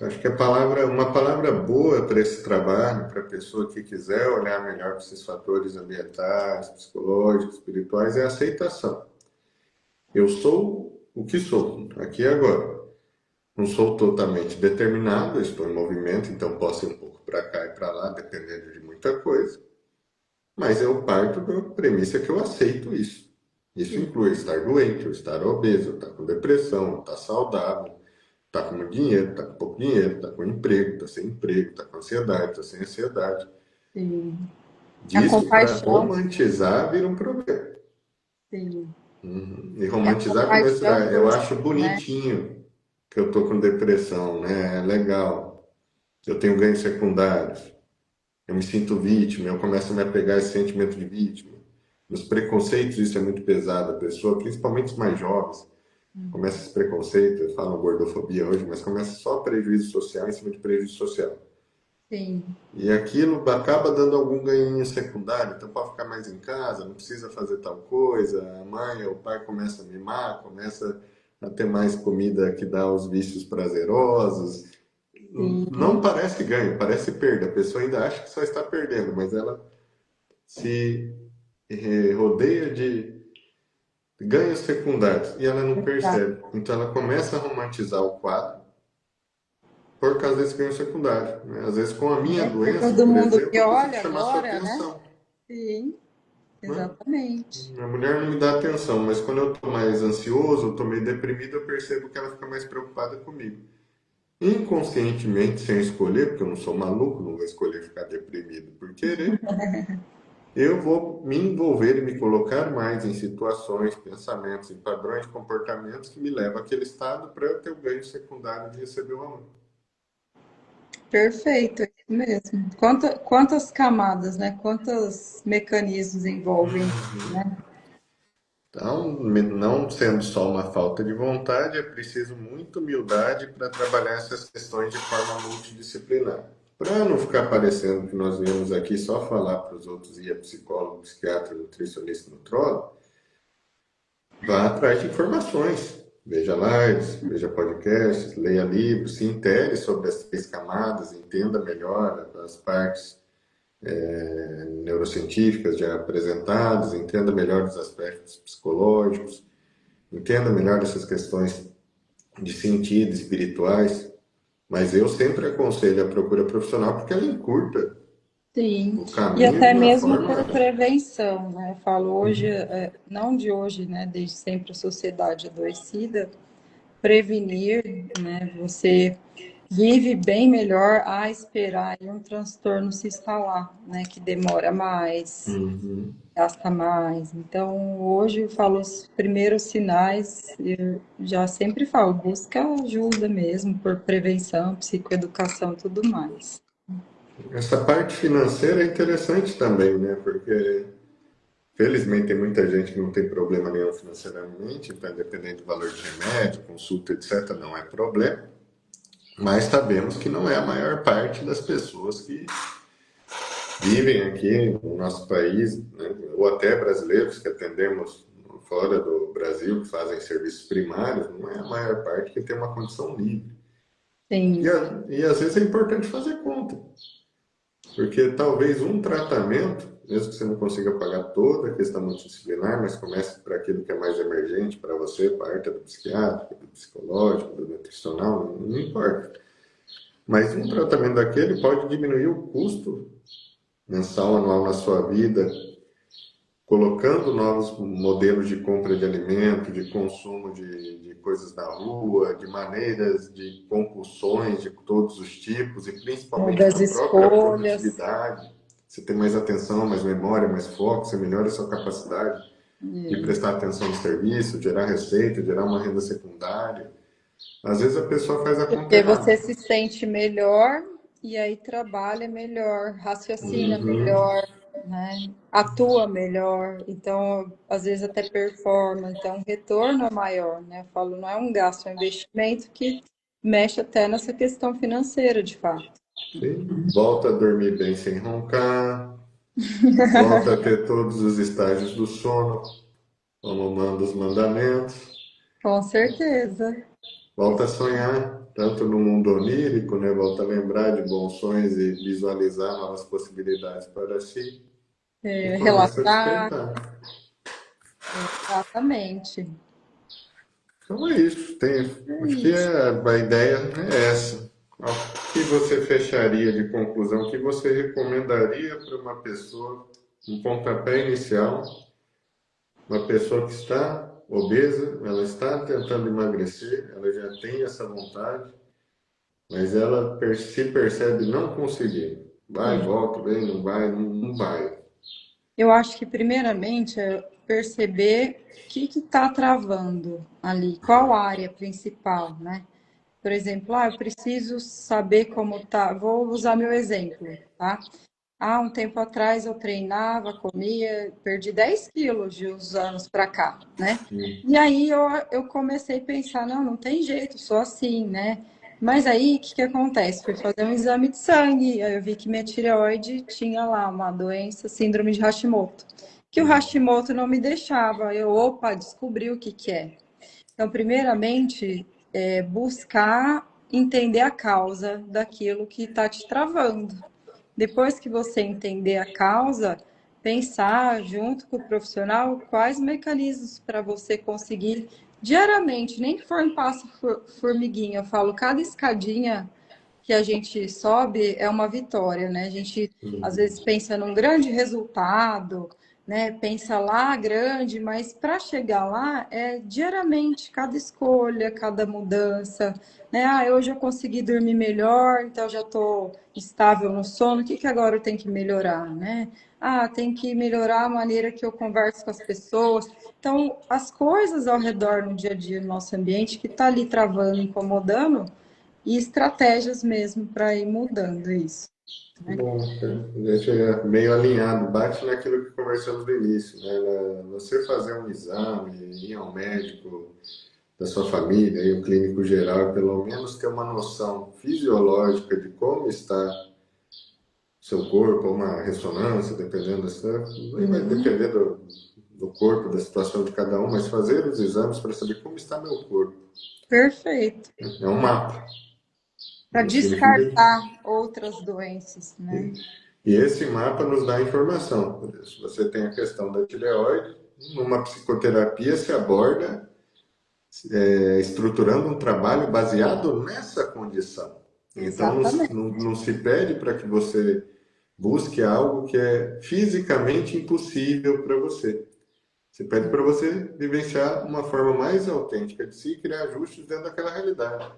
Acho que uma palavra boa para esse trabalho, para a pessoa que quiser olhar melhor para esses fatores ambientais, psicológicos, espirituais, é aceitação. Eu sou o que sou, aqui e agora. Não sou totalmente determinado, eu estou em movimento, então posso ir um pouco para cá e para lá, dependendo de muita coisa. Mas eu parto da premissa que eu aceito isso. Isso Sim, inclui estar doente, ou estar obeso, estar com depressão, estar saudável, estar com muito dinheiro, estar com pouco dinheiro, estar com emprego, estar sem emprego, estar com ansiedade, estar sem ansiedade. sim. A Disso para compaixão, romantizar vira um problema. sim. E É a romantizar começa, compaixão eu por si, acho né? bonitinho que eu tô com depressão, né? É legal. Eu tenho ganhos secundários. Eu me sinto vítima, eu começo a me apegar a esse sentimento de vítima. Nos preconceitos isso é muito pesado, a pessoa, principalmente os mais jovens, começa esse preconceito, falam gordofobia hoje, mas começa só prejuízo social em cima de prejuízo social. Sim, E aquilo acaba dando algum ganhinho secundário, então pode ficar mais em casa, não precisa fazer tal coisa, a mãe ou o pai começa a mimar, começa a ter mais comida que dá os vícios prazerosos. Não sim. parece ganho, parece perda. A pessoa ainda acha que só está perdendo, mas ela se rodeia de ganhos secundários e ela não Exato. percebe. Então ela começa a romantizar o quadro por causa desse ganho secundário. Né? Às vezes, com a minha É, porque doença, todo por mundo exemplo, que eu consigo olha chamar sua agora, né? atenção. Sim, Né? exatamente. A mulher não me dá atenção, mas quando eu estou mais ansioso, estou meio deprimido, eu percebo que ela fica mais preocupada comigo. Inconscientemente, sem escolher, porque eu não sou maluco, não vou escolher ficar deprimido por querer, eu vou me envolver e me colocar mais em situações, pensamentos, em padrões de comportamentos que me levam àquele estado para eu ter o ganho secundário de receber o amor. Perfeito, é isso mesmo. Quantas camadas, né? Quantos mecanismos envolvem isso, né? Então, não sendo só uma falta de vontade, é preciso muita humildade para trabalhar essas questões de forma multidisciplinar. Para não ficar parecendo que nós viemos aqui só falar para os outros, e é psicólogo, psiquiatra, nutricionista, nutrólogo, vá atrás de informações. Veja lives, veja podcasts, leia livros, se intere sobre as três camadas, entenda melhor as partes neurocientíficas já apresentadas, entenda melhor os aspectos psicológicos, entenda melhor essas questões de sentido, espirituais. Mas eu sempre aconselho a procura profissional porque ela encurta Sim, o e caminho de até uma mesmo forma. por prevenção, né? Eu falo hoje, não de hoje, né? Desde sempre a sociedade adoecida, prevenir, né? Você vive bem melhor a esperar aí um transtorno se instalar, né? Que demora mais, Uhum. gasta mais. Então, hoje eu falo os primeiros sinais, eu já sempre falo, busca ajuda mesmo por prevenção, psicoeducação e tudo mais. Essa parte financeira é interessante também, né? Porque felizmente tem muita gente que não tem problema nenhum financeiramente, então independente do valor de remédio, consulta, etc., não é problema. Mas sabemos que não é a maior parte das pessoas que vivem aqui no nosso país, né, ou até brasileiros que atendemos fora do Brasil, que fazem serviços primários, não é a maior parte que tem uma condição livre. Sim, E às vezes é importante fazer conta, porque talvez um tratamento, mesmo que você não consiga pagar toda a questão multidisciplinar, mas comece para aquilo que é mais emergente para você, parte do psiquiátrico, do psicológico, do nutricional, não importa. Mas um tratamento daquele pode diminuir o custo mensal, anual na sua vida, colocando novos modelos de compra de alimento, de consumo de coisas na rua, de maneiras de compulsões de todos os tipos e principalmente das na própria escolhas. produtividade. Você tem mais atenção, mais memória, mais foco, você melhora a sua capacidade de prestar atenção no serviço, gerar receita, gerar uma renda secundária. Às vezes a pessoa faz a conta Porque você errada. se sente melhor e aí trabalha melhor, raciocina Uhum. melhor. né? Atua melhor, então às vezes até performa, então o retorno é maior, né? Eu falo, não é um gasto, é um investimento que mexe até nessa questão financeira, de fato. Sim. Volta a dormir bem sem roncar, volta a ter todos os estágios do sono, como manda os mandamentos, Com certeza. volta a sonhar, tanto no mundo onírico, né? Volta a lembrar de bons sonhos e visualizar novas possibilidades para si, e É, começa a relaxar, despertar. exatamente. Então é isso. É Acho que isso. a ideia é essa. O que você fecharia de conclusão? O que você recomendaria para uma pessoa, um pontapé inicial, uma pessoa que está obesa, ela está tentando emagrecer, ela já tem essa vontade, mas ela se percebe não conseguir. Vai, Isso. volta, vem, não vai, não vai. Eu acho que primeiramente é perceber o que está travando ali, qual área principal, né? Por exemplo, eu preciso saber como tá. Vou usar meu exemplo, tá? Há um tempo atrás eu treinava, comia, perdi 10 quilos de uns anos para cá, né? E aí eu comecei a pensar, não, não tem jeito, sou assim, né? Mas aí, o que que acontece? Fui fazer um exame de sangue, aí eu vi que minha tireoide tinha lá uma doença, síndrome de Hashimoto, que o Hashimoto não me deixava. Eu, opa, descobri o que que é. Então, primeiramente, buscar entender a causa daquilo que está te travando. Depois que você entender a causa, pensar junto com o profissional quais mecanismos para você conseguir diariamente, nem que for em passo formiguinha, eu falo, cada escadinha que a gente sobe é uma vitória, né? A gente às vezes pensa num grande resultado, né? Pensa lá grande, mas para chegar lá é diariamente, cada escolha, cada mudança, né? Ah, hoje eu consegui dormir melhor, então já estou estável no sono. O que que agora eu tenho que melhorar, né? Ah, tem que melhorar a maneira que eu converso com as pessoas. Então, as coisas ao redor no dia a dia, no nosso ambiente, que está ali travando, incomodando, e estratégias mesmo para ir mudando isso, né? Bom, a gente é meio alinhado, bate naquilo que conversamos no início, né? Você fazer um exame, ir ao médico da sua família, e o clínico geral, e pelo menos ter uma noção fisiológica de como está o seu corpo, uma ressonância, dependendo aí vai Uhum. depender do corpo, da situação de cada um, mas fazer os exames para saber como está meu corpo. Perfeito. É um mapa. Para Não significa. descartar outras doenças, né? E esse mapa nos dá informação. Por isso, você tem a questão da tireoide, numa psicoterapia se aborda estruturando um trabalho baseado nessa condição. Então, Exatamente. não se pede para que você busque algo que é fisicamente impossível para você. Se pede para você vivenciar uma forma mais autêntica de si e criar ajustes dentro daquela realidade.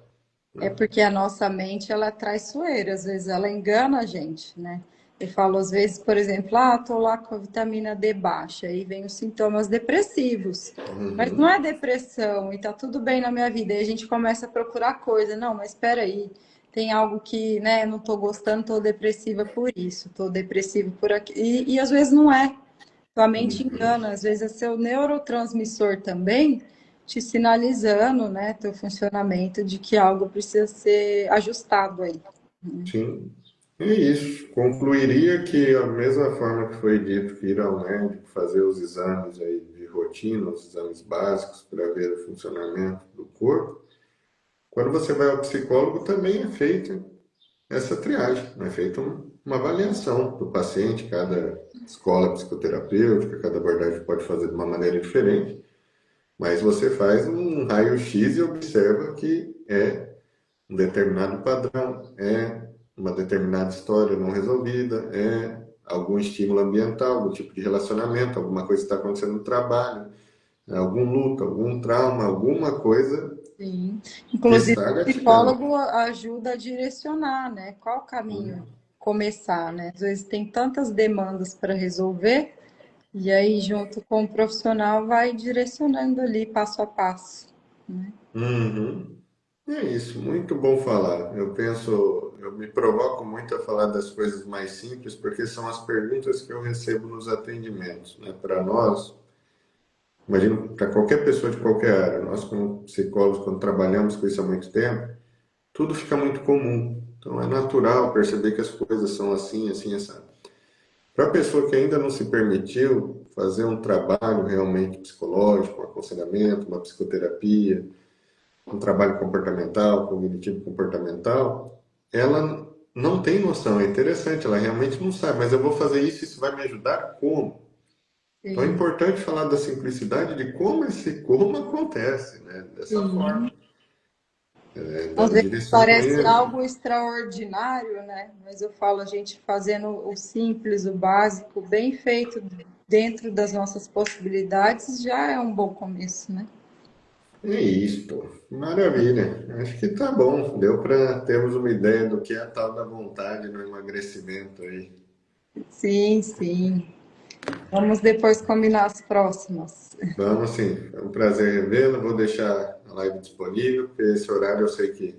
É Né? porque a nossa mente, ela é traiçoeira, às vezes ela engana a gente, né? Eu falo, às vezes, por exemplo, tô lá com a vitamina D baixa, aí vem os sintomas depressivos. Mas não é depressão e tá tudo bem na minha vida. Aí a gente começa a procurar coisa. Não, mas espera aí, tem algo que, né, não tô gostando, tô depressiva por isso, tô depressivo por aqui. E às vezes não é. Tua mente engana, às vezes é seu neurotransmissor também te sinalizando, né, teu funcionamento de que algo precisa ser ajustado aí. Sim, é isso. Concluiria que a mesma forma que foi dito que ir ao médico, fazer os exames aí de rotina, os exames básicos para ver o funcionamento do corpo, quando você vai ao psicólogo também é feita essa triagem, é feita uma avaliação do paciente, cada escola psicoterapêutica, cada abordagem pode fazer de uma maneira diferente, mas você faz um raio-x e observa que é um determinado padrão, é uma determinada história não resolvida, é algum estímulo ambiental, algum tipo de relacionamento, alguma coisa que está acontecendo no trabalho, é algum luto, algum trauma, alguma coisa Sim. que Inclusive, está o gatilhando. psicólogo ajuda a direcionar, né? Qual caminho começar, né? Às vezes tem tantas demandas para resolver, e aí, junto com o profissional, vai direcionando ali passo a passo. Uhum. É isso, muito bom falar. Eu penso eu me provoco muito a falar das coisas mais simples, porque são as perguntas que eu recebo nos atendimentos, né? Para nós, imagino para qualquer pessoa de qualquer área, nós como psicólogos, quando trabalhamos com isso há muito tempo, tudo fica muito comum. Então é natural perceber que as coisas são assim, assim, assim. Para a pessoa que ainda não se permitiu fazer um trabalho realmente psicológico, um aconselhamento, uma psicoterapia, um trabalho comportamental, cognitivo comportamental, ela não tem noção. É interessante, ela realmente não sabe, mas eu vou fazer isso, isso vai me ajudar como? Então é Sim, importante falar da simplicidade de como esse como acontece, né? Dessa forma, sim. Às dando vezes parece direcionamento. algo extraordinário, né? Mas eu falo, a gente fazendo o simples, o básico, bem feito dentro das nossas possibilidades, já é um bom começo, né? É isso, pô. Maravilha. Acho que tá bom. Deu para termos uma ideia do que é a tal da vontade no emagrecimento aí. Sim, sim. Vamos depois combinar as próximas. Vamos sim. É um prazer revê-la. Vou deixar a live disponível, porque esse horário eu sei que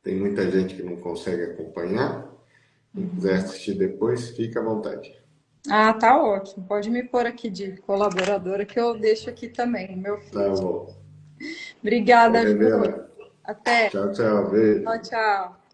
tem muita gente que não consegue acompanhar. Quem quiser assistir depois, fica à vontade. Ah, tá ótimo. Pode me pôr aqui de colaboradora que eu deixo aqui também, meu Tá feed. bom. Vou Obrigada, Ju. rever lá. Até. Tchau, tchau. Beijo. Tchau, tchau.